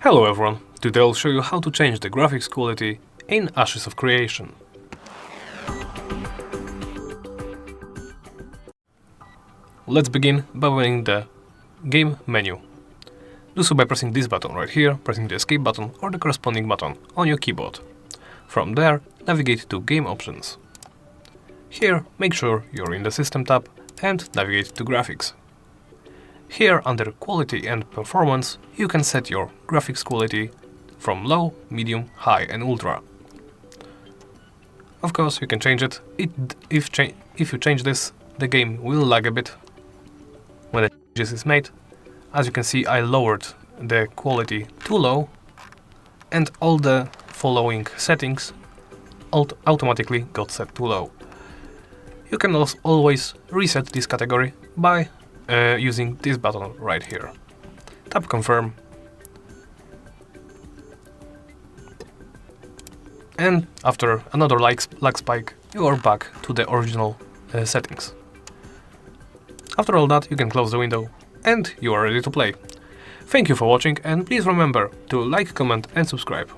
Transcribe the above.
Hello everyone, today I'll show you how to change the graphics quality in Ashes of Creation. Let's begin by opening the game menu. Do so by pressing this button right here, pressing the escape button or the corresponding button on your keyboard. From there, navigate to Game Options. Here, make sure you're in the System tab and navigate to Graphics. Here, under Quality and Performance, you can set your graphics quality from low, medium, high and ultra. Of course, you can change it. If you change this, the game will lag a bit when the changes is made. As you can see, I lowered the quality too low and all the following settings automatically got set too low. You can also always reset this category by using this button right here. Tap Confirm. And after another lag spike, you are back to the original settings. After all that, you can close the window and you are ready to play. Thank you for watching and please remember to like, comment and subscribe.